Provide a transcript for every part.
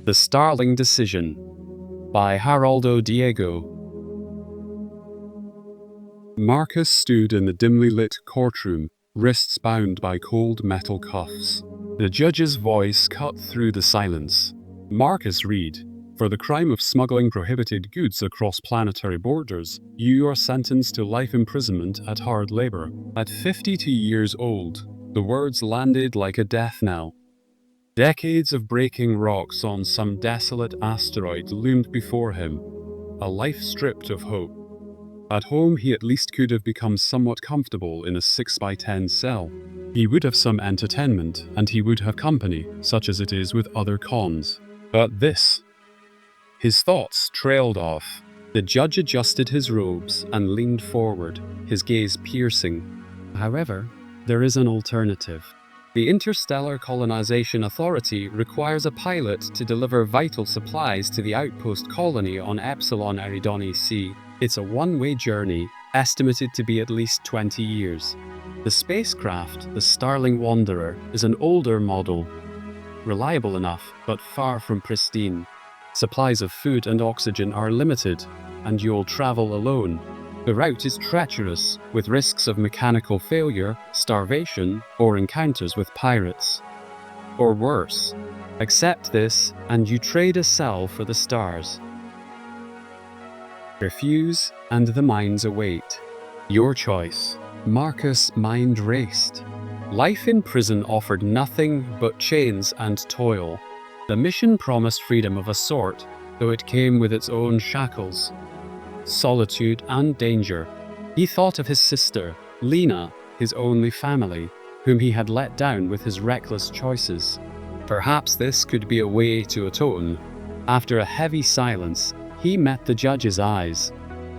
The Starling Decision by Geraldo Diego. Marcus stood in the dimly lit courtroom, wrists bound by cold metal cuffs. The judge's voice cut through the silence. Marcus Reed, for the crime of smuggling prohibited goods across planetary borders, you are sentenced to life imprisonment at hard labor. At 52 years old, the words landed like a death knell. Decades of breaking rocks on some desolate asteroid loomed before him, a life stripped of hope. At home, he at least could have become somewhat comfortable in a 6x10 cell. He would have some entertainment, and he would have company, such as it is with other cons. But this... His thoughts trailed off. The judge adjusted his robes and leaned forward, his gaze piercing. However, there is an alternative. The Interstellar Colonization Authority requires a pilot to deliver vital supplies to the outpost colony on Epsilon Eridani C. It's a one-way journey, estimated to be at least 20 years. The spacecraft, the Starling Wanderer, is an older model. Reliable enough, but far from pristine. Supplies of food and oxygen are limited, and you'll travel alone. The route is treacherous, with risks of mechanical failure, starvation, or encounters with pirates. Or worse. Accept this, and you trade a cell for the stars. Refuse, and the mines await. Your choice. Marcus' mind raced. Life in prison offered nothing but chains and toil. The mission promised freedom of a sort, though it came with its own shackles. Solitude and danger. He thought of his sister, Lena, his only family, whom he had let down with his reckless choices. Perhaps this could be a way to atone. After a heavy silence, he met the judge's eyes.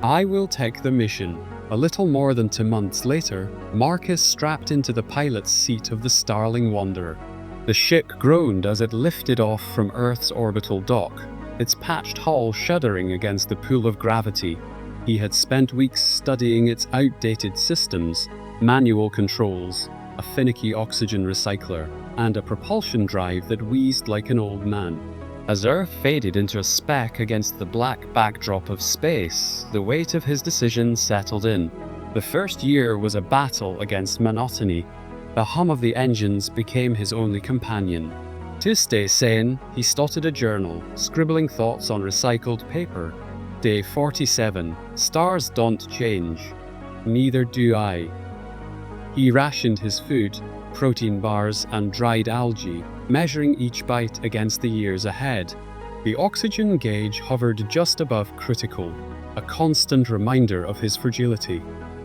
I will take the mission. A little more than 2 months later, Marcus strapped into the pilot's seat of the Starling Wanderer. The ship groaned as it lifted off from Earth's orbital dock, its patched hull shuddering against the pull of gravity. He had spent weeks studying its outdated systems, manual controls, a finicky oxygen recycler, and a propulsion drive that wheezed like an old man. As Earth faded into a speck against the black backdrop of space, the weight of his decision settled in. The first year was a battle against monotony. The hum of the engines became his only companion. To stay sane, he started a journal, scribbling thoughts on recycled paper. Day 47. Stars don't change. Neither do I. He rationed his food, protein bars and dried algae, measuring each bite against the years ahead. The oxygen gauge hovered just above critical, a constant reminder of his fragility.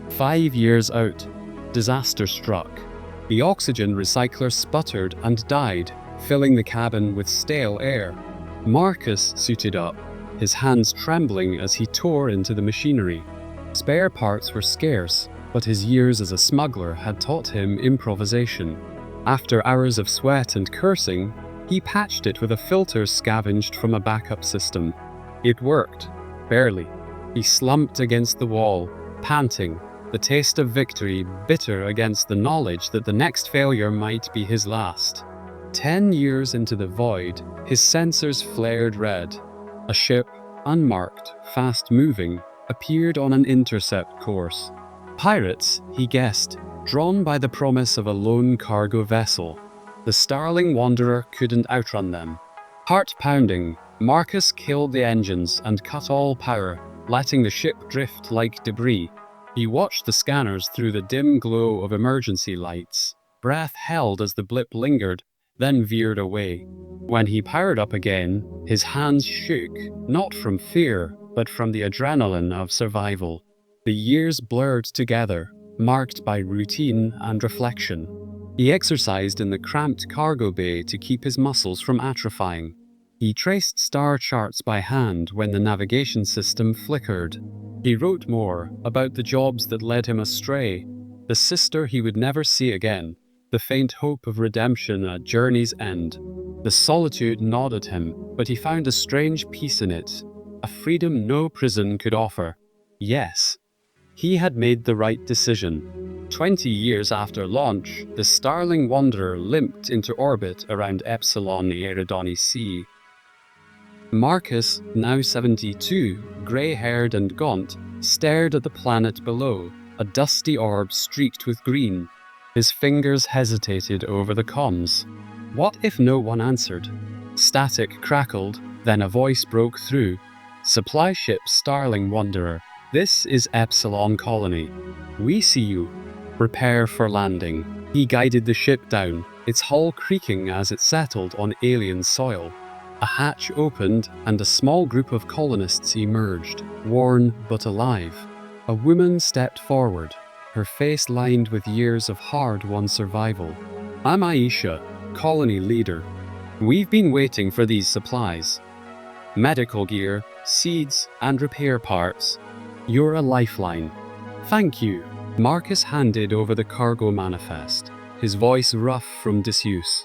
5 years out, disaster struck. The oxygen recycler sputtered and died, filling the cabin with stale air. Marcus suited up, his hands trembling as he tore into the machinery. Spare parts were scarce, but his years as a smuggler had taught him improvisation. After hours of sweat and cursing, he patched it with a filter scavenged from a backup system. It worked, barely. He slumped against the wall, panting, the taste of victory bitter against the knowledge that the next failure might be his last. 10 years into the void, his sensors flared red. A ship, unmarked, fast-moving, appeared on an intercept course. Pirates, he guessed, drawn by the promise of a lone cargo vessel. The Starling Wanderer couldn't outrun them. Heart-pounding, Marcus killed the engines and cut all power, letting the ship drift like debris. He watched the scanners through the dim glow of emergency lights, breath held as the blip lingered, then veered away. When he powered up again, his hands shook, not from fear, but from the adrenaline of survival. The years blurred together, marked by routine and reflection. He exercised in the cramped cargo bay to keep his muscles from atrophying. He traced star charts by hand when the navigation system flickered. He wrote more about the jobs that led him astray, the sister he would never see again, the faint hope of redemption at journey's end. The solitude gnawed him, but he found a strange peace in it, a freedom no prison could offer. Yes, he had made the right decision. 20 years after launch, the Starling Wanderer limped into orbit around Epsilon Eridani C. Marcus, now 72, grey-haired and gaunt, stared at the planet below, a dusty orb streaked with green. His fingers hesitated over the comms. What if no one answered? Static crackled, then a voice broke through. Supply ship Starling Wanderer, this is Epsilon Colony. We see you. Prepare for landing. He guided the ship down, its hull creaking as it settled on alien soil. A hatch opened and a small group of colonists emerged, worn but alive. A woman stepped forward, her face lined with years of hard-won survival. I'm Aisha, colony leader. We've been waiting for these supplies. Medical gear, seeds, and repair parts. You're a lifeline. Thank you. Marcus handed over the cargo manifest, his voice rough from disuse.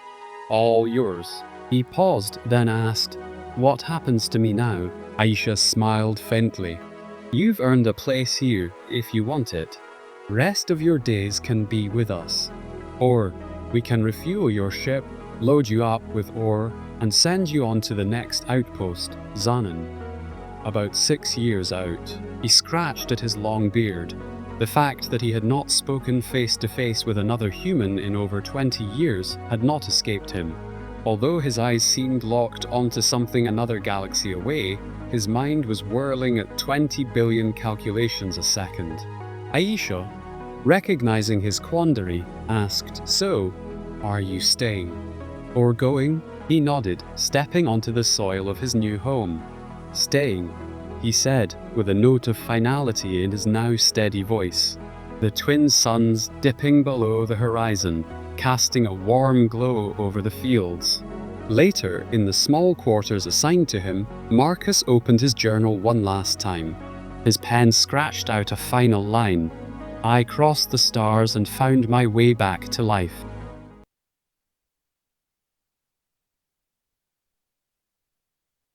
All yours. He paused, then asked, "What happens to me now?" Aisha smiled faintly. "You've earned a place here, if you want it. Rest of your days can be with us. Or we can refuel your ship, load you up with ore, and send you on to the next outpost, Zanen." About 6 years out, he scratched at his long beard. The fact that he had not spoken face to face with another human in over 20 years had not escaped him. Although his eyes seemed locked onto something another galaxy away, his mind was whirling at 20 billion calculations a second. Aisha, recognizing his quandary, asked, "So, are you staying? Or going?" He nodded, stepping onto the soil of his new home. "Staying," he said, with a note of finality in his now steady voice. The twin suns dipping below the horizon, casting a warm glow over the fields. Later, in the small quarters assigned to him, Marcus opened his journal one last time. His pen scratched out a final line. "I crossed the stars and found my way back to life.